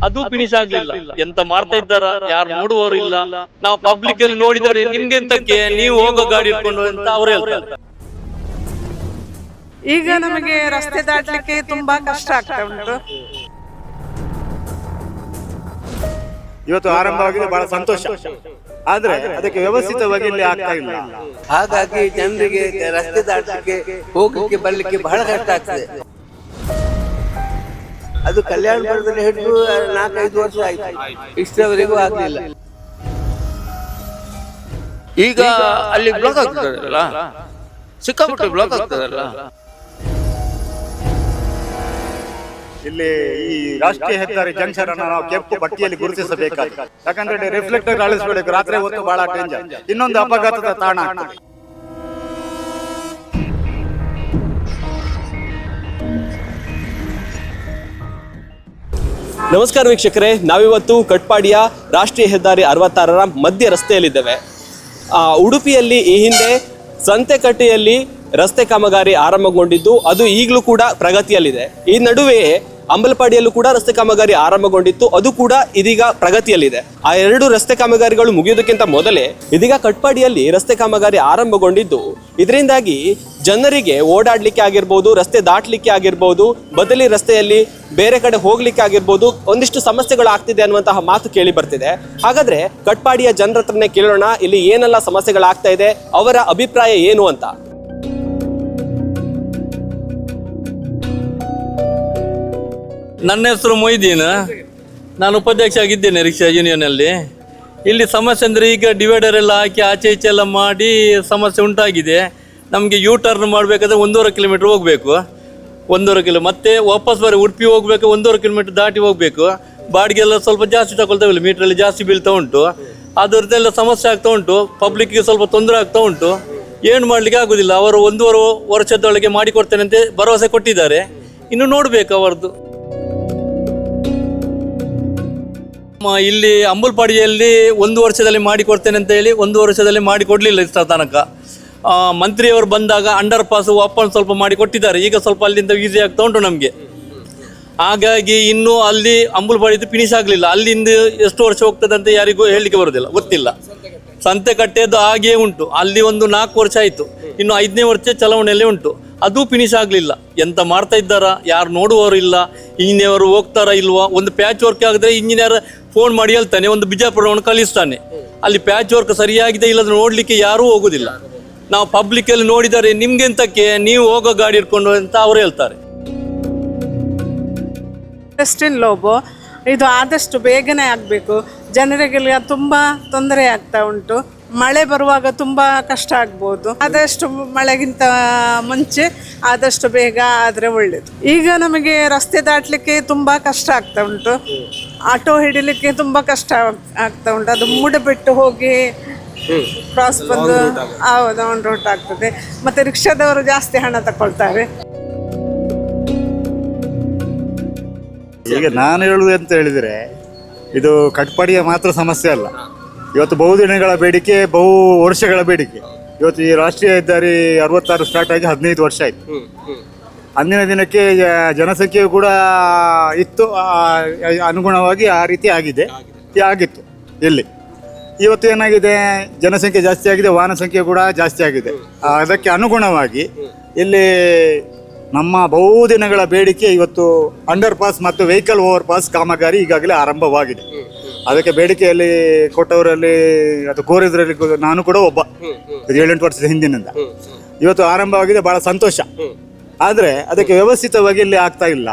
ಅದು ಫಿನಿಶ್ ಆಗ್ಲಿಲ್ಲ. ಎಂತ ಮಾಡ್ತಾ ಇದ್ದಾರ, ಯಾರು ನೋಡುವವರು ಇಲ್ಲ. ನಾವು ಪಬ್ಲಿಕ್ ಅಲ್ಲಿ ನೋಡಿದರೆ ನಿಮ್ಗೆಂತಕ್ಕೆ ನೀವು ಹೋಗೋ ಗಾಡಿ ಇಟ್ಕೊಂಡು ಅಂತ ಅವ್ರು ಹೇಳ್ತಾರೆ. ಈಗ ನಮಗೆ ರಸ್ತೆ ದಾಟ್ಲಿಕ್ಕೆ ತುಂಬಾ ಕಷ್ಟ ಆಗ್ತಾ ಉಂಟು. ಇವತ್ತು ಆರಂಭವಾಗಿದೆ, ಬಹಳ ಸಂತೋಷ. ಆದ್ರೆ ಅದಕ್ಕೆ ವ್ಯವಸ್ಥಿತವಾಗಿ ಇಲ್ಲಿ ಆಗ್ತಾ ಇಲ್ಲ. ಹಾಗಾಗಿ ಜನರಿಗೆ ರಸ್ತೆ ದಾಟಲಿಕ್ಕೆ ಹೋಗ್ಲಿಕ್ಕೆ ಬರ್ಲಿಕ್ಕೆ ಬಹಳ ಕಷ್ಟ ಆಗ್ತದೆ. ಅದು ಕಲ್ಯಾಣಪುರದಲ್ಲಿ ಹಿಡಿದು 4-5 ವರ್ಷ ಆಯ್ತು, ಇಷ್ಟವರೆಗೂ ಆಗ್ಲಿಲ್ಲ. ಈಗ ಅಲ್ಲಿ ಬ್ಲಾಕ್ ಆಗ್ತದಲ್ಲ, ಸಿಕ್ಕಾಪಟ್ಟೆ ಬ್ಲಾಕ್ ಆಗ್ತದಲ್ಲ. ಇಲ್ಲಿ ಈ ರಾಷ್ಟ್ರೀಯ ಹೆದ್ದಾರಿ ಜಂಕ್ಷನ್ ಅನ್ನು ನಾವು ಕೆಂಪು ಬಟ್ಟೆಯಲ್ಲಿ ಗುರುತಿಸಬೇಕಾಗಿದೆ. ಯಾಕಂದ್ರೆ ರಿಫ್ಲೆಕ್ಟರ್ ಅಳಿಸಬೇಕು, ರಾತ್ರಿ ಹೊತ್ತು ಬಹಳ ಡೇಂಜರ್, ಇನ್ನೊಂದು ಅಪಘಾತದ ತಾಣ ಆಗ್ತದೆ. ನಮಸ್ಕಾರ ವೀಕ್ಷಕರೇ, ನಾವಿವತ್ತು ಕಟ್ಪಾಡಿಯ ರಾಷ್ಟ್ರೀಯ ಹೆದ್ದಾರಿ 66ರ ಮಧ್ಯ ರಸ್ತೆಯಲ್ಲಿದ್ದೇವೆ. ಉಡುಪಿಯಲ್ಲಿ ಈ ಹಿಂದೆ ಸಂತೆಕಟ್ಟೆಯಲ್ಲಿ ರಸ್ತೆ ಕಾಮಗಾರಿ ಆರಂಭಗೊಂಡಿದ್ದು ಅದು ಈಗಲೂ ಕೂಡ ಪ್ರಗತಿಯಲ್ಲಿದೆ. ಈ ನಡುವೆಯೇ ಅಂಬಲಪಾಡಿಯಲ್ಲೂ ಕೂಡ ರಸ್ತೆ ಕಾಮಗಾರಿ ಆರಂಭಗೊಂಡಿತ್ತು, ಅದು ಕೂಡ ಇದೀಗ ಪ್ರಗತಿಯಲ್ಲಿದೆ. ಆ ಎರಡು ರಸ್ತೆ ಕಾಮಗಾರಿಗಳು ಮುಗಿಯೋದಕ್ಕಿಂತ ಮೊದಲೇ ಇದೀಗ ಕಟ್ಪಾಡಿಯಲ್ಲಿ ರಸ್ತೆ ಕಾಮಗಾರಿ ಆರಂಭಗೊಂಡಿದ್ದು, ಇದರಿಂದಾಗಿ ಜನರಿಗೆ ಓಡಾಡ್ಲಿಕ್ಕೆ ಆಗಿರ್ಬೋದು, ರಸ್ತೆ ದಾಟ್ಲಿಕ್ಕೆ ಆಗಿರ್ಬೋದು, ಬದಲಿ ರಸ್ತೆಯಲ್ಲಿ ಬೇರೆ ಕಡೆ ಹೋಗ್ಲಿಕ್ಕೆ ಆಗಿರ್ಬೋದು, ಒಂದಿಷ್ಟು ಸಮಸ್ಯೆಗಳು ಆಗ್ತಿದೆ ಅನ್ನುವಂತಹ ಮಾತು ಕೇಳಿ ಬರ್ತಿದೆ. ಹಾಗಾದ್ರೆ ಕಟ್ಪಾಡಿಯ ಜನರ ಹತ್ರನೇ ಕೇಳೋಣ, ಇಲ್ಲಿ ಏನೆಲ್ಲ ಸಮಸ್ಯೆಗಳಾಗ್ತಾ ಇದೆ, ಅವರ ಅಭಿಪ್ರಾಯ ಏನು ಅಂತ. ನನ್ನ ಹೆಸರು ಮೊಯ್ದೀನ್, ನಾನು ಉಪಾಧ್ಯಕ್ಷ ಆಗಿದ್ದೇನೆ ರಿಕ್ಷಾ ಯೂನಿಯನ್ ಅಲ್ಲಿ. ಇಲ್ಲಿ ಸಮಸ್ಯೆ ಅಂದರೆ ಈಗ ಡಿವೈಡರ್ ಎಲ್ಲ ಹಾಕಿ ಆಚೆ ಈಚೆ ಎಲ್ಲ ಮಾಡಿ ಸಮಸ್ಯೆ ಉಂಟಾಗಿದೆ. ನಮಗೆ ಯೂ ಟರ್ನ್ ಮಾಡಬೇಕಾದ್ರೆ 1.5 ಕಿಲೋಮೀಟರ್ ಹೋಗಬೇಕು, 1.5 ಕಿಲೋ, ಮತ್ತೆ ವಾಪಸ್ ಬರೀ ಉಡುಪಿ ಹೋಗ್ಬೇಕು 1.5 ಕಿಲೋಮೀಟರ್ ದಾಟಿ ಹೋಗಬೇಕು. ಬಾಡಿಗೆ ಎಲ್ಲ ಸ್ವಲ್ಪ ಜಾಸ್ತಿ ತಗೊಳ್ತಾವಿಲ್ಲ, ಮೀಟ್ರಲ್ಲಿ ಜಾಸ್ತಿ ಬೀಳ್ತಾ ಉಂಟು. ಅದರದ್ದೆಲ್ಲ ಸಮಸ್ಯೆ ಆಗ್ತಾ ಉಂಟು, ಪಬ್ಲಿಕ್ಗೆ ಸ್ವಲ್ಪ ತೊಂದರೆ ಆಗ್ತಾ ಉಂಟು. ಏನು ಮಾಡಲಿಕ್ಕೆ ಆಗೋದಿಲ್ಲ. ಅವರು 1.5 ವರ್ಷದೊಳಗೆ ಮಾಡಿಕೊಡ್ತೇನೆ ಅಂತ ಭರವಸೆ ಕೊಟ್ಟಿದ್ದಾರೆ, ಇನ್ನು ನೋಡಬೇಕು ಅವರದ್ದು. ಇಲ್ಲಿ ಅಂಬಲ್ಪಾಡಿಯಲ್ಲಿ 1 ವರ್ಷದಲ್ಲಿ ಮಾಡಿಕೊಡ್ತೇನೆ ಅಂತ ಹೇಳಿ 1 ವರ್ಷದಲ್ಲಿ ಮಾಡಿಕೊಡ್ಲಿಲ್ಲ ಇಷ್ಟ ತನಕ. ಮಂತ್ರಿಯವರು ಬಂದಾಗ ಅಂಡರ್ ಪಾಸ್ ಓಪನ್ ಸ್ವಲ್ಪ ಮಾಡಿ ಕೊಟ್ಟಿದ್ದಾರೆ, ಈಗ ಸ್ವಲ್ಪ ಅಲ್ಲಿಂದ ಈಸಿ ಆಗ್ತಾ ಉಂಟು ನಮಗೆ. ಹಾಗಾಗಿ ಇನ್ನೂ ಅಲ್ಲಿ ಅಂಬಲ್ಪಾಡಿದು ಫಿನಿಶ್ ಆಗಲಿಲ್ಲ. ಅಲ್ಲಿಂದ ಎಷ್ಟು ವರ್ಷ ಹೋಗ್ತದೆ ಅಂತ ಯಾರಿಗೂ ಹೇಳಲಿಕ್ಕೆ ಬರೋದಿಲ್ಲ, ಗೊತ್ತಿಲ್ಲ. ಸಂತೆಕಟ್ಟೆದು ಹಾಗೆಯೇ ಉಂಟು, ಅಲ್ಲಿ ಒಂದು 4 ವರ್ಷ ಆಯಿತು, ಇನ್ನು 5ನೇ ವರ್ಷ ಚಲಾವಣೆಯಲ್ಲೇ ಉಂಟು, ಅದು ಫಿನಿಶ್ ಆಗಲಿಲ್ಲ. ಎಂತ ಮಾಡ್ತಾ ಇದ್ದಾರಾ, ಯಾರು ನೋಡುವವರು ಇಲ್ಲ. ಇಂಜಿನಿಯರ್ ಹೋಗ್ತಾರಾ ಇಲ್ವಾ, ಒಂದು ಪ್ಯಾಚ್ ವರ್ಕ್ ಆಗಿದ್ರೆ ಇಂಜಿನಿಯರ್ ಫೋನ್ ಮಾಡಿ ಹೇಳ್ತಾನೆ, ಒಂದು ಬಿಜಾಪುರವನ್ನು ಕಳಿಸ್ತಾನೆ. ಅಲ್ಲಿ ಪ್ಯಾಚ್ ವರ್ಕ್ ಸರಿಯಾಗಿದೆ ಇಲ್ಲದ್ರೆ ನೋಡಲಿಕ್ಕೆ ಯಾರೂ ಹೋಗೋದಿಲ್ಲ. ನಾವು ಪಬ್ಲಿಕಲ್ಲಿ ನೋಡಿದರೆ ನಿಮ್ಗೆಂತಕ್ಕೆ ನೀವು ಹೋಗೋ ಗಾಡಿ ಇಟ್ಕೊಂಡು ಅಂತ ಅವ್ರು ಹೇಳ್ತಾರೆ. ವೆಸ್ಟಿನ್ ಲೋಬೋ ಇದು ಆದಷ್ಟು ಬೇಗನೆ ಆಗಬೇಕು. ಜನರಿಗೆಲ್ಲ ತುಂಬ ತೊಂದರೆ ಆಗ್ತಾ ಉಂಟು. ಮಳೆ ಬರುವಾಗ ತುಂಬ ಕಷ್ಟ ಆಗ್ಬೋದು. ಆದಷ್ಟು ಮಳೆಗಿಂತ ಮುಂಚೆ ಆದಷ್ಟು ಬೇಗ ಆದರೆ ಒಳ್ಳೆಯದು. ಈಗ ನಮಗೆ ರಸ್ತೆ ದಾಟಲಿಕ್ಕೆ ತುಂಬ ಕಷ್ಟ ಆಗ್ತಾ ಉಂಟು. ಆಟೋ ಹಿಡಿಲಿಕ್ಕೆ ತುಂಬ ಕಷ್ಟ ಆಗ್ತಾ ಉಂಟು. ಅದು ಮೂಡಬಿಟ್ಟು ಹೋಗಿ ಕ್ರಾಸ್ ಬಂದು ಹೌದು ಆನ್ ರೂಟ್ ಆಗ್ತದೆ. ಮತ್ತು ರಿಕ್ಷಾದವರು ಜಾಸ್ತಿ ಹಣ ತಗೊಳ್ತಾರೆ. ಈಗ ನಾನು ಹೇಳುವುದು ಅಂತ ಹೇಳಿದರೆ, ಇದು ಕಟ್ಪಾಡಿಯ ಮಾತ್ರ ಸಮಸ್ಯೆ ಅಲ್ಲ. ಇವತ್ತು ಬಹುದಿನಗಳ ಬೇಡಿಕೆ, ಬಹು ವರ್ಷಗಳ ಬೇಡಿಕೆ. ಇವತ್ತು ಈ ರಾಷ್ಟ್ರೀಯ ಹೆದ್ದಾರಿ 66 ಸ್ಟಾರ್ಟ್ ಆಗಿ 15 ವರ್ಷ ಆಯಿತು. ಅಂದಿನ ದಿನಕ್ಕೆ ಜನಸಂಖ್ಯೆಯು ಕೂಡ ಇತ್ತು, ಅನುಗುಣವಾಗಿ ಆ ರೀತಿ ಆಗಿತ್ತು. ಇಲ್ಲಿ ಇವತ್ತು ಏನಾಗಿದೆ, ಜನಸಂಖ್ಯೆ ಜಾಸ್ತಿ ಆಗಿದೆ, ವಾಹನ ಸಂಖ್ಯೆ ಕೂಡ ಜಾಸ್ತಿ ಆಗಿದೆ. ಅದಕ್ಕೆ ಅನುಗುಣವಾಗಿ ಇಲ್ಲಿ ನಮ್ಮ ಬಹುದಿನಗಳ ಬೇಡಿಕೆ ಇವತ್ತು ಅಂಡರ್ ಪಾಸ್ ಮತ್ತು ವೆಹಿಕಲ್ ಓವರ್ ಪಾಸ್ ಕಾಮಗಾರಿ ಈಗಾಗಲೇ ಆರಂಭವಾಗಿದೆ. ಅದಕ್ಕೆ ಬೇಡಿಕೆಯಲ್ಲಿ ಕೊಟ್ಟವರಲ್ಲಿ ಅದು ಕೋರಿದ್ರಲ್ಲಿ ನಾನು ಕೂಡ ಒಬ್ಬ. 7-8 ವರ್ಷದ ಹಿಂದಿನಿಂದ ಇವತ್ತು ಆರಂಭವಾಗಿದೆ, ಬಹಳ ಸಂತೋಷ. ಆದರೆ ಅದಕ್ಕೆ ವ್ಯವಸ್ಥಿತವಾಗಿ ಇಲ್ಲಿ ಆಗ್ತಾ ಇಲ್ಲ.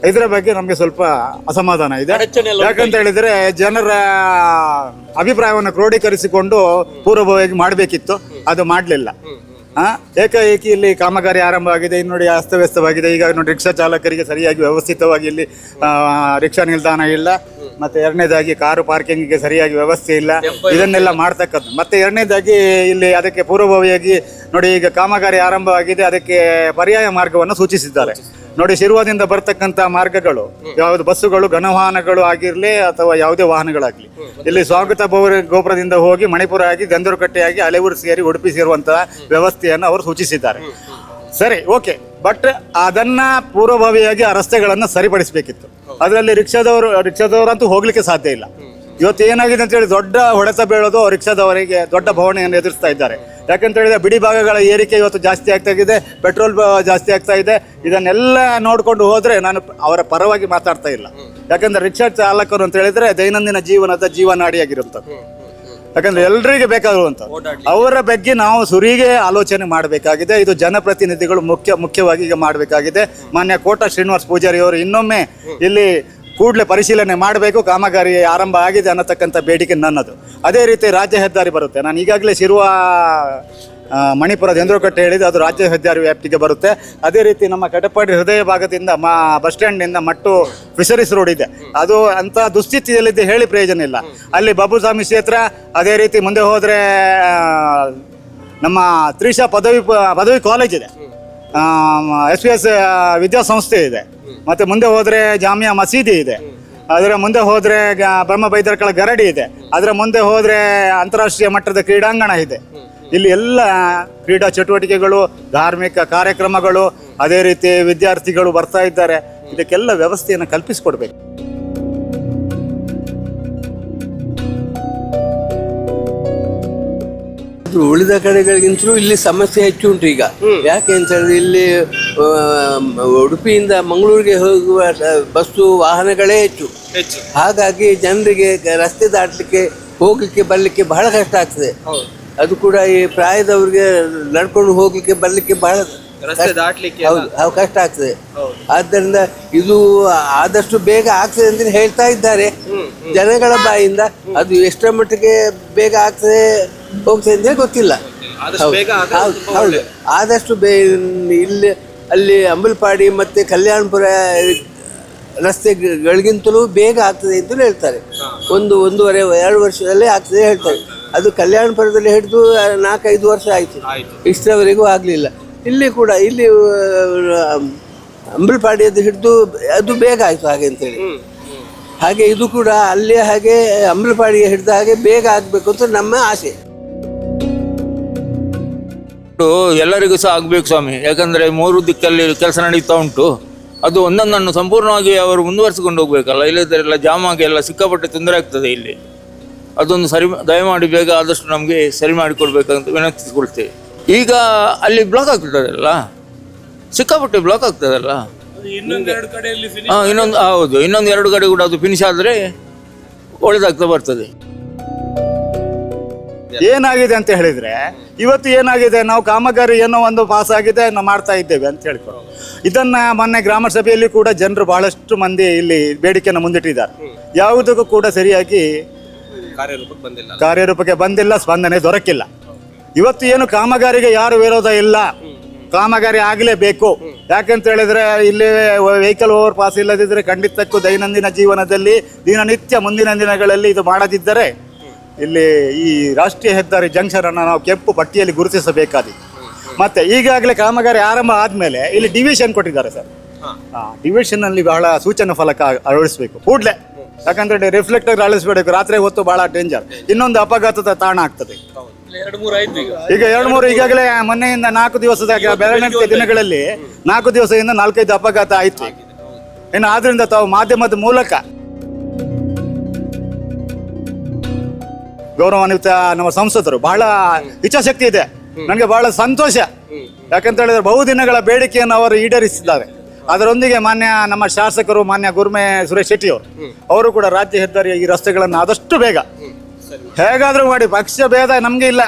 ಇದರ ಬಗ್ಗೆ ನಮಗೆ ಸ್ವಲ್ಪ ಅಸಮಾಧಾನ ಇದೆ. ಯಾಕಂತ ಹೇಳಿದರೆ ಜನರ ಅಭಿಪ್ರಾಯವನ್ನು ಕ್ರೋಢೀಕರಿಸಿಕೊಂಡು ಪೂರ್ವಭಾವಿಯಾಗಿ ಮಾಡಬೇಕಿತ್ತು, ಅದು ಮಾಡಲಿಲ್ಲ. ಏಕಾಏಕಿ ಇಲ್ಲಿ ಕಾಮಗಾರಿ ಆರಂಭವಾಗಿದೆ, ಇನ್ನು ನೋಡಿ ಅಸ್ತವ್ಯಸ್ತವಾಗಿದೆ. ಈಗ ನೋಡಿ ರಿಕ್ಷಾ ಚಾಲಕರಿಗೆ ಸರಿಯಾಗಿ ವ್ಯವಸ್ಥಿತವಾಗಿ ಇಲ್ಲಿ ರಿಕ್ಷಾ ನಿಲ್ದಾಣ ಇಲ್ಲ, ಮತ್ತೆ ಎರಡನೇದಾಗಿ ಕಾರು ಪಾರ್ಕಿಂಗಿಗೆ ಸರಿಯಾಗಿ ವ್ಯವಸ್ಥೆ ಇಲ್ಲ. ಇದನ್ನೆಲ್ಲ ಮಾಡ್ತಕ್ಕದ್ದು. ಮತ್ತೆ ಎರಡನೇದಾಗಿ ಇಲ್ಲಿ ಅದಕ್ಕೆ ಪೂರ್ವಭಾವಿಯಾಗಿ ನೋಡಿ ಈಗ ಕಾಮಗಾರಿ ಆರಂಭವಾಗಿದೆ, ಅದಕ್ಕೆ ಪರ್ಯಾಯ ಮಾರ್ಗವನ್ನು ಸೂಚಿಸಿದ್ದಾರೆ. ನೋಡಿ ಶಿರ್ವಾದಿಂದ ಬರ್ತಕ್ಕಂಥ ಮಾರ್ಗಗಳು ಯಾವುದು, ಬಸ್ಸುಗಳು, ಘನವಾಹನಗಳು ಆಗಿರಲಿ ಅಥವಾ ಯಾವುದೇ ವಾಹನಗಳಾಗಲಿ, ಇಲ್ಲಿ ಸ್ವಾಗತ ಗೋಪುರದಿಂದ ಹೋಗಿ ಮಣಿಪುರ ಆಗಿ ಗಂಧರ್ಕಟ್ಟೆ ಆಗಿ ಅಲೆಯೂರು ಸೇರಿ ಉಡುಪಿ ಸೇರುವಂತಹ ವ್ಯವಸ್ಥೆಯನ್ನು ಅವರು ಸೂಚಿಸಿದ್ದಾರೆ. ಸರಿ, ಓಕೆ. ಬಟ್ ಅದನ್ನ ಪೂರ್ವಭಾವಿಯಾಗಿ ಆ ರಸ್ತೆಗಳನ್ನು ಸರಿಪಡಿಸಬೇಕಿತ್ತು. ಅದರಲ್ಲಿ ರಿಕ್ಷಾದವರಂತೂ ಹೋಗ್ಲಿಕ್ಕೆ ಸಾಧ್ಯ ಇಲ್ಲ. ಇವತ್ತು ಏನಾಗಿದೆ ಅಂತ ಹೇಳಿ ದೊಡ್ಡ ಹೊಡೆತ ಬೀಳೋದು ರಿಕ್ಷಾದವರಿಗೆ ದೊಡ್ಡ ಭವನೆಯನ್ನು ಎದುರಿಸ್ತಾ ಇದ್ದಾರೆ. ಯಾಕಂತ ಹೇಳಿದ್ರೆ ಬಿಡಿ ಭಾಗಗಳ ಏರಿಕೆ ಇವತ್ತು ಜಾಸ್ತಿ ಆಗ್ತಾ ಇದೆ, ಪೆಟ್ರೋಲ್ ಜಾಸ್ತಿ ಆಗ್ತಾ ಇದೆ. ಇದನ್ನೆಲ್ಲ ನೋಡ್ಕೊಂಡು ಹೋದ್ರೆ ನಾನು ಅವರ ಪರವಾಗಿ ಮಾತಾಡ್ತಾ ಇಲ್ಲ. ಯಾಕಂದ್ರೆ ರಿಕ್ಷಾ ಚಾಲಕರು ಅಂತ ಹೇಳಿದ್ರೆ ದೈನಂದಿನ ಜೀವನದ ಜೀವನಾಡಿಯಾಗಿರುವಂಥದ್ದು. ಯಾಕಂದ್ರೆ ಎಲ್ರಿಗೆ ಬೇಕಾಗಿರುವಂಥ ಅವರ ಬಗ್ಗೆ ನಾವು ಸುರಿಗೆ ಆಲೋಚನೆ ಮಾಡಬೇಕಾಗಿದೆ. ಇದು ಜನಪ್ರತಿನಿಧಿಗಳು ಮುಖ್ಯವಾಗಿ ಈಗ ಮಾಡಬೇಕಾಗಿದೆ. ಮಾನ್ಯ ಕೋಟ ಶ್ರೀನಿವಾಸ ಪೂಜಾರಿ ಅವರು ಇನ್ನೊಮ್ಮೆ ಇಲ್ಲಿ ಕೂಡಲೇ ಪರಿಶೀಲನೆ ಮಾಡಬೇಕು. ಕಾಮಗಾರಿ ಆರಂಭ ಆಗಿದೆ ಅನ್ನತಕ್ಕಂಥ ಬೇಡಿಕೆ ನನ್ನದು. ಅದೇ ರೀತಿ ರಾಜ್ಯ ಹೆದ್ದಾರಿ ಬರುತ್ತೆ. ನಾನು ಈಗಾಗಲೇ ಶಿರುವ ಮಣಿಪುರದ ಎಂದ್ರಕಟ್ಟೆ ಹೇಳಿದೆ, ಅದು ರಾಜ್ಯ ಹೆದ್ದಾರಿ ವ್ಯಾಪ್ತಿಗೆ ಬರುತ್ತೆ. ಅದೇ ರೀತಿ ನಮ್ಮ ಕಟಪಾಡಿ ಹೃದಯ ಭಾಗದಿಂದ ಬಸ್ ಸ್ಟ್ಯಾಂಡ್ನಿಂದ ಮಟ್ಟು ಫಿಶರೀಸ್ ರೋಡ್ ಇದೆ, ಅದು ಅಂತ ದುಸ್ಥಿತಿಯಲ್ಲಿದೆ, ಹೇಳಿ ಪ್ರಯೋಜನ ಇಲ್ಲ. ಅಲ್ಲಿ ಬಾಬುಸ್ವಾಮಿ ಕ್ಷೇತ್ರ, ಅದೇ ರೀತಿ ಮುಂದೆ ಹೋದರೆ ನಮ್ಮ ತ್ರಿಷಾ ಪದವಿ ಕಾಲೇಜ್ ಇದೆ, SPS ವಿದ್ಯಾಸಂಸ್ಥೆ ಇದೆ, ಮತ್ತು ಮುಂದೆ ಹೋದರೆ ಜಾಮಿಯಾ ಮಸೀದಿ ಇದೆ, ಅದರ ಮುಂದೆ ಹೋದರೆ ಬ್ರಹ್ಮ ಬೈದರ್ಕಳ ಗರಡಿ ಇದೆ, ಅದರ ಮುಂದೆ ಹೋದರೆ ಅಂತಾರಾಷ್ಟ್ರೀಯ ಮಟ್ಟದ ಕ್ರೀಡಾಂಗಣ ಇದೆ. ಇಲ್ಲಿ ಎಲ್ಲ ಕ್ರೀಡಾ ಚಟುವಟಿಕೆಗಳು, ಧಾರ್ಮಿಕ ಕಾರ್ಯಕ್ರಮಗಳು, ಅದೇ ರೀತಿ ವಿದ್ಯಾರ್ಥಿಗಳು ಬರ್ತಾ ಇದ್ದಾರೆ. ಇದಕ್ಕೆಲ್ಲ ವ್ಯವಸ್ಥೆಯನ್ನು ಕಲ್ಪಿಸಿಕೊಡ್ಬೇಕು. ಉಳಿದ ಕಡೆಗಳಿಗಿಂತಲೂ ಇಲ್ಲಿ ಸಮಸ್ಯೆ ಹೆಚ್ಚು ಉಂಟು ಈಗ. ಯಾಕೆ ಅಂತ ಹೇಳಿದ್ರೆ ಇಲ್ಲಿ ಉಡುಪಿಯಿಂದ ಮಂಗಳೂರಿಗೆ ಹೋಗುವ ಬಸ್ಸು ವಾಹನಗಳೇ ಹೆಚ್ಚು. ಹಾಗಾಗಿ ಜನರಿಗೆ ರಸ್ತೆ ದಾಟಲಿಕ್ಕೆ ಹೋಗ್ಲಿಕ್ಕೆ ಬರ್ಲಿಕ್ಕೆ ಬಹಳ ಕಷ್ಟ ಆಗ್ತದೆ. ಅದು ಕೂಡ ಈ ಪ್ರಾಯದವ್ರಿಗೆ ನಡ್ಕೊಂಡು ಹೋಗ್ಲಿಕ್ಕೆ ಬರ್ಲಿಕ್ಕೆ ಬಹಳ ಹೌದು ಕಷ್ಟ ಆಗ್ತದೆ. ಆದ್ದರಿಂದ ಇದು ಆದಷ್ಟು ಬೇಗ ಆಗ್ತದೆ ಅಂತ ಹೇಳ್ತಾ ಇದ್ದಾರೆ ಜನಗಳ ಬಾಯಿಂದ. ಅದು ಎಷ್ಟರ ಮಟ್ಟಿಗೆ ಬೇಗ ಆಗ್ತದೆ ಹೋಗ್ತದೆ ಅಂತ ಗೊತ್ತಿಲ್ಲ. ಹೌದು ಆದಷ್ಟು ಇಲ್ಲಿ ಅಲ್ಲಿ ಅಂಬಲ್ಪಾಡಿ ಮತ್ತೆ ಕಲ್ಯಾಣಪುರ ರಸ್ತೆಗಳಿಗಿಂತಲೂ ಬೇಗ ಆಗ್ತದೆ ಅಂತಲೂ ಹೇಳ್ತಾರೆ. 1.5-2 ವರ್ಷದಲ್ಲೇ ಆಗ್ತದೆ ಹೇಳ್ತಾರೆ. ಅದು ಕಲ್ಯಾಣಪುರದಲ್ಲಿ ಹಿಡಿದು 4-5 ವರ್ಷ ಆಯಿತು, ಇಷ್ಟರವರೆಗೂ ಆಗಲಿಲ್ಲ. ಇಲ್ಲಿ ಕೂಡ ಇಲ್ಲಿ ಅಂಬಲ್ಪಾಡಿಯದ್ದು ಹಿಡಿದು ಅದು ಬೇಗ ಆಯಿತು ಹಾಗೆ ಅಂತೇಳಿ. ಹಾಗೆ ಇದು ಕೂಡ ಅಲ್ಲಿ ಹಾಗೆ ಅಂಬಲ್ಪಾಡಿಗೆ ಹಿಡಿದ ಹಾಗೆ ಬೇಗ ಆಗಬೇಕು ಅಂತ ನಮ್ಮ ಆಸೆ. ಎಲ್ಲರಿಗೂ ಸಹ ಆಗಬೇಕು ಸ್ವಾಮಿ. ಯಾಕಂದರೆ 3 ದಿಕ್ಕಲ್ಲಿ ಕೆಲಸ ನಡೀತಾ ಉಂಟು. ಅದು ಒಂದೊಂದನ್ನು ಸಂಪೂರ್ಣವಾಗಿ ಅವರು ಮುಂದುವರಿಸಿಕೊಂಡು ಹೋಗ್ಬೇಕಲ್ಲ, ಇಲ್ಲದರೆಲ್ಲ ಜಾಮ್ ಆಗಿ ಎಲ್ಲ ಸಿಕ್ಕಾಪಟ್ಟೆ ತೊಂದರೆ ಆಗ್ತದೆ ಇಲ್ಲಿ. ಅದೊಂದು ದಯಮಾಡಿ ಬೇಗ ಆದಷ್ಟು ನಮಗೆ ಸರಿ ಮಾಡಿಕೊಡ್ಬೇಕಂತ ವಿನಂತಿಸಿಕೊಳ್ತೇವೆ. ಈಗ ಅಲ್ಲಿ ಬ್ಲಾಕ್ ಆಗ್ತದಲ್ಲ, ಸಿಕ್ಕಾಪಟ್ಟೆ ಬ್ಲಾಕ್ ಆಗ್ತದಲ್ಲ. ಹೌದು, ಇನ್ನೊಂದು 2 ಕಡೆ ಕೂಡ ಅದು ಫಿನಿಶ್ ಆದರೆ ಒಳ್ಳೆದಾಗ್ತಾ ಬರ್ತದೆ. ಏನಾಗಿದೆ ಅಂತ ಹೇಳಿದ್ರೆ, ಇವತ್ತು ಏನಾಗಿದೆ, ನಾವು ಕಾಮಗಾರಿ ಏನೋ ಒಂದು ಪಾಸ್ ಆಗಿದೆ ನಾವು ಮಾಡ್ತಾ ಇದ್ದೇವೆ ಅಂತ ಹೇಳ್ಕೊಂಡು ಇದನ್ನ ಮೊನ್ನೆ ಗ್ರಾಮ ಸಭೆಯಲ್ಲಿ ಕೂಡ ಜನರು ಬಹಳಷ್ಟು ಮಂದಿ ಇಲ್ಲಿ ಬೇಡಿಕೆಯನ್ನು ಮುಂದಿಟ್ಟಿದ್ದಾರೆ. ಯಾವುದಕ್ಕೂ ಕೂಡ ಸರಿಯಾಗಿ ಕಾರ್ಯರೂಪಕ್ಕೆ ಬಂದಿಲ್ಲ, ಸ್ಪಂದನೆ ದೊರಕಿಲ್ಲ. ಇವತ್ತು ಏನು ಕಾಮಗಾರಿಗೆ ಯಾರು ವಿರೋಧ ಇಲ್ಲ, ಕಾಮಗಾರಿ ಆಗಲೇಬೇಕು. ಯಾಕಂತ ಹೇಳಿದ್ರೆ ಇಲ್ಲಿ ವೆಹಿಕಲ್ ಓವರ್ ಪಾಸ್ ಇಲ್ಲದಿದ್ದರೆ ಖಂಡಿತಕ್ಕೂ ದೈನಂದಿನ ಜೀವನದಲ್ಲಿ ದಿನನಿತ್ಯ ಮುಂದಿನ ದಿನಗಳಲ್ಲಿ ಇದು ಮಾಡದಿದ್ದರೆ ಇಲ್ಲಿ ಈ ರಾಷ್ಟ್ರೀಯ ಹೆದ್ದಾರಿ ಜಂಕ್ಷನ್ ಅನ್ನು ನಾವು ಕೆಂಪು ಪಟ್ಟಿಯಲ್ಲಿ ಗುರುತಿಸಬೇಕಾದಿತ್ತು. ಮತ್ತೆ ಈಗಾಗಲೇ ಕಾಮಗಾರಿ ಆರಂಭ ಆದಮೇಲೆ ಇಲ್ಲಿ ಡಿವಿಷನ್ ಕೊಟ್ಟಿದ್ದಾರೆ ಸರ್. ಡಿವಿಷನ್ ಅಲ್ಲಿ ಬಹಳ ಸೂಚನಾ ಫಲಕ ಅಳವಡಿಸಬೇಕು ಕೂಡಲೇ. ಯಾಕಂದ್ರೆ ರಿಫ್ಲೆಕ್ಟರ್ ಅಳಿಸ್ಬೇಕು, ರಾತ್ರಿ ಹೊತ್ತು ಬಹಳ ಡೇಂಜರ್. ಇನ್ನೊಂದು ಅಪಘಾತದ ತಾಣ ಆಗ್ತದೆ. ಈಗ 2-3 ಈಗಾಗಲೇ ಮೊನ್ನೆಯಿಂದ 4 ದಿವಸದ ಬೆಳವಣಿಗೆ ದಿನಗಳಲ್ಲಿ 4 ದಿವಸದಿಂದ 4-5 ಅಪಘಾತ ಆಯ್ತು. ಇನ್ನು ಆದ್ರಿಂದ ತಾವು ಮಾಧ್ಯಮದ ಮೂಲಕ ಗೌರವಾನ್ವಿತ ನಮ್ಮ ಸಂಸದರು ಬಹಳ ಇಚ್ಛಾಶಕ್ತಿ ಇದೆ, ನನಗೆ ಬಹಳ ಸಂತೋಷ. ಯಾಕಂತ ಹೇಳಿದ್ರೆ ಬಹುದಿನಗಳ ಬೇಡಿಕೆಯನ್ನು ಅವರು ಈಡೇರಿಸಿದ್ದಾರೆ. ಅದರೊಂದಿಗೆ ನಮ್ಮ ಶಾಸಕರು ಮಾನ್ಯ ಗುರ್ಮೆ ಸುರೇಶ್ ಶೆಟ್ಟಿ ಅವರು ಕೂಡ ರಾಜ್ಯ ಹೆದ್ದಾರಿಯ ಈ ರಸ್ತೆಗಳನ್ನು ಆದಷ್ಟು ಬೇಗ ಹೇಗಾದರೂ ಮಾಡಿ, ಪಕ್ಷ ಭೇದ ನಮಗೆ ಇಲ್ಲ,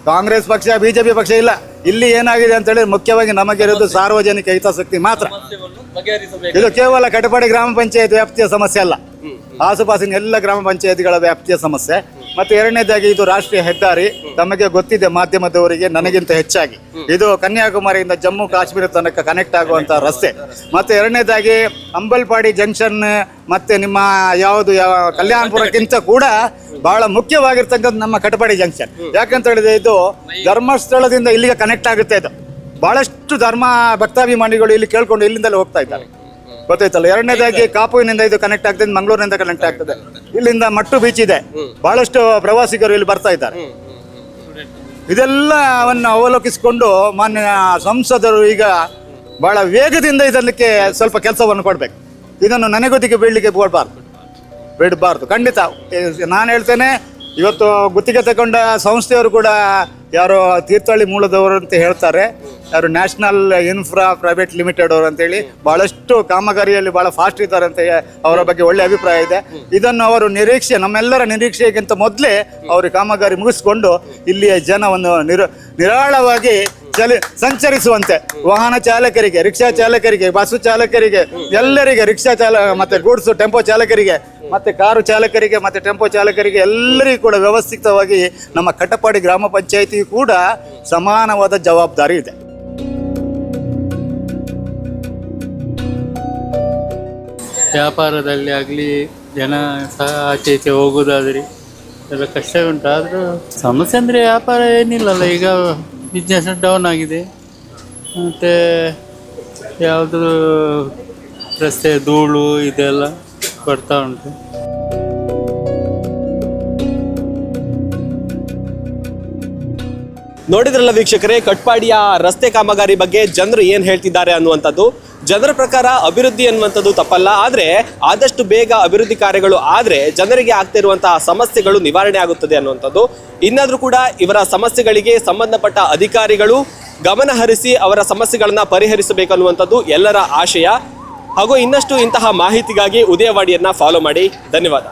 ಕಾಂಗ್ರೆಸ್ ಪಕ್ಷ BJP ಪಕ್ಷ ಇಲ್ಲ. ಇಲ್ಲಿ ಏನಾಗಿದೆ ಅಂತ ಹೇಳಿ ಮುಖ್ಯವಾಗಿ ನಮಗೆ ಇರೋದು ಸಾರ್ವಜನಿಕ ಹಿತಾಸಕ್ತಿ ಮಾತ್ರ. ಇದು ಕೇವಲ ಕಟಪಾಡಿ ಗ್ರಾಮ ಪಂಚಾಯತ್ ವ್ಯಾಪ್ತಿಯ ಸಮಸ್ಯೆ ಅಲ್ಲ, ಆಸುಪಾಸಿನ ಎಲ್ಲ ಗ್ರಾಮ ಪಂಚಾಯತ್ಗಳ ವ್ಯಾಪ್ತಿಯ ಸಮಸ್ಯೆ. ಮತ್ತೆ ಎರಡನೇದಾಗಿ ಇದು ರಾಷ್ಟ್ರೀಯ ಹೆದ್ದಾರಿ, ತಮಗೆ ಗೊತ್ತಿದೆ ಮಾಧ್ಯಮದವರಿಗೆ ನನಗಿಂತ ಹೆಚ್ಚಾಗಿ, ಇದು ಕನ್ಯಾಕುಮಾರಿಯಿಂದ ಜಮ್ಮು ಕಾಶ್ಮೀರ ತನಕ ಕನೆಕ್ಟ್ ಆಗುವಂತಹ ರಸ್ತೆ. ಮತ್ತೆ ಎರಡನೇದಾಗಿ ಅಂಬಲ್ಪಾಡಿ ಜಂಕ್ಷನ್ ಮತ್ತೆ ನಿಮ್ಮ ಕಲ್ಯಾಣಪುರಕ್ಕಿಂತ ಕೂಡ ಬಹಳ ಮುಖ್ಯವಾಗಿರ್ತಕ್ಕಂಥ ನಮ್ಮ ಕಟಪಾಡಿ ಜಂಕ್ಷನ್. ಯಾಕಂತ ಹೇಳಿದ್ರೆ ಇದು ಧರ್ಮಸ್ಥಳದಿಂದ ಇಲ್ಲಿಗೆ ಕನೆಕ್ಟ್ ಆಗುತ್ತೆ. ಇದು ಬಹಳಷ್ಟು ಧರ್ಮ ಭಕ್ತಾಭಿಮಾನಿಗಳು ಇಲ್ಲಿ ಕೇಳ್ಕೊಂಡು ಇಲ್ಲಿಂದಲೇ ಹೋಗ್ತಾ ಇದ್ದಾರೆ, ಗೊತ್ತಾಯ್ತಲ್ಲ. ಎರಡನೇದಾಗಿ ಕಾಪುವಿನಿಂದ ಇದು ಕನೆಕ್ಟ್ ಆಗ್ತದೆ, ಮಂಗಳೂರಿನಿಂದ ಕನೆಕ್ಟ್ ಆಗ್ತದೆ. ಇಲ್ಲಿಂದ ಮಟ್ಟು ಬೀಚ್ ಇದೆ, ಬಹಳಷ್ಟು ಪ್ರವಾಸಿಗರು ಇಲ್ಲಿ ಬರ್ತಾ ಇದ್ದಾರೆ. ಇದೆಲ್ಲವನ್ನು ಅವಲೋಕಿಸಿಕೊಂಡು ಮಾನ್ಯ ಸಂಸದರು ಈಗ ಭಾಳ ವೇಗದಿಂದ ಇದಕ್ಕೆ ಸ್ವಲ್ಪ ಕೆಲಸವನ್ನು ಕೊಡಬೇಕು. ಇದನ್ನು ನನಗೊತ್ತಿಗೆ ಬಿಡಬಾರ್ದು ಖಂಡಿತ. ನಾನು ಹೇಳ್ತೇನೆ, ಇವತ್ತು ಗುತ್ತಿಗೆ ತಗೊಂಡ ಸಂಸ್ಥೆಯವರು ಕೂಡ ಯಾರೋ ತೀರ್ಥಹಳ್ಳಿ ಮೂಲದವರು ಅಂತ ಹೇಳ್ತಾರೆ, ಯಾರು ನ್ಯಾಷನಲ್ ಇನ್ಫ್ರಾ ಪ್ರೈವೇಟ್ ಲಿಮಿಟೆಡ್ ಅವರು ಅಂತೇಳಿ ಭಾಳಷ್ಟು ಕಾಮಗಾರಿಯಲ್ಲಿ ಭಾಳ ಫಾಸ್ಟ್ ಇದ್ದಾರೆ ಅಂತ ಅವರ ಬಗ್ಗೆ ಒಳ್ಳೆ ಅಭಿಪ್ರಾಯ ಇದೆ. ಇದನ್ನು ಅವರು ನಮ್ಮೆಲ್ಲರ ನಿರೀಕ್ಷೆಗಿಂತ ಮೊದಲೇ ಅವರು ಕಾಮಗಾರಿ ಮುಗಿಸ್ಕೊಂಡು ಇಲ್ಲಿಯ ಜನವನ್ನು ನಿರಾಳವಾಗಿ ಸಂಚರಿಸುವಂತೆ ವಾಹನ ಚಾಲಕರಿಗೆ, ರಿಕ್ಷಾ ಚಾಲಕರಿಗೆ, ಬಸ್ಸು ಚಾಲಕರಿಗೆ, ಎಲ್ಲರಿಗೆ, ರಿಕ್ಷಾ ಮತ್ತೆ ಗೂಡ್ಸು ಟೆಂಪೋ ಚಾಲಕರಿಗೆ, ಮತ್ತೆ ಕಾರು ಚಾಲಕರಿಗೆ, ಮತ್ತೆ ಟೆಂಪೋ ಚಾಲಕರಿಗೆ ಎಲ್ಲರಿಗೂ ಕೂಡ ವ್ಯವಸ್ಥಿತವಾಗಿ ನಮ್ಮ ಕಟ್ಟಪಾಡಿ ಗ್ರಾಮ ಪಂಚಾಯಿತಿಯು ಕೂಡ ಸಮಾನವಾದ ಜವಾಬ್ದಾರಿ ಇದೆ. ವ್ಯಾಪಾರದಲ್ಲಿ ಆಗಲಿ ಜನ ಸಹ ಆಚೆ ಈಚೆ ಹೋಗೋದಾದ್ರೆ ಎಲ್ಲ ಕಷ್ಟ ಉಂಟು. ಆದರೂ ಸಮಸ್ಯೆ ಅಂದರೆ ವ್ಯಾಪಾರ ಏನಿಲ್ಲಲ್ಲ, ಈಗ ಬಿಸ್ನೆಸ್ ಡೌನ್ ಆಗಿದೆ. ಮತ್ತು ಯಾವುದು ರಸ್ತೆ ಧೂಳು ಇದೆಲ್ಲ ಬರ್ತಾ ಉಂಟು. ನೋಡಿದ್ರಲ್ಲ ವೀಕ್ಷಕರೇ, ಕಟ್ಪಾಡಿಯ ರಸ್ತೆ ಕಾಮಗಾರಿ ಬಗ್ಗೆ ಜನರು ಏನು ಹೇಳ್ತಿದ್ದಾರೆ ಅನ್ನುವಂಥದ್ದು. ಜನರ ಪ್ರಕಾರ ಅಭಿವೃದ್ಧಿ ಅನ್ನುವಂಥದ್ದು ತಪ್ಪಲ್ಲ, ಆದರೆ ಆದಷ್ಟು ಬೇಗ ಅಭಿವೃದ್ಧಿ ಕಾರ್ಯಗಳು ಆದರೆ ಜನರಿಗೆ ಆಗ್ತಿರುವಂತಹ ಸಮಸ್ಯೆಗಳು ನಿವಾರಣೆ ಆಗುತ್ತದೆ ಅನ್ನುವಂಥದ್ದು. ಇನ್ನಾದರೂ ಕೂಡ ಇವರ ಸಮಸ್ಯೆಗಳಿಗೆ ಸಂಬಂಧಪಟ್ಟ ಅಧಿಕಾರಿಗಳು ಗಮನ ಹರಿಸಿ ಅವರ ಸಮಸ್ಯೆಗಳನ್ನು ಪರಿಹರಿಸಬೇಕನ್ನುವಂಥದ್ದು ಎಲ್ಲರ ಆಶಯ. ಹಾಗೂ ಇನ್ನಷ್ಟು ಇಂತಹ ಮಾಹಿತಿಗಾಗಿ ಉದಯವಾಣಿಯನ್ನು ಫಾಲೋ ಮಾಡಿ. ಧನ್ಯವಾದ.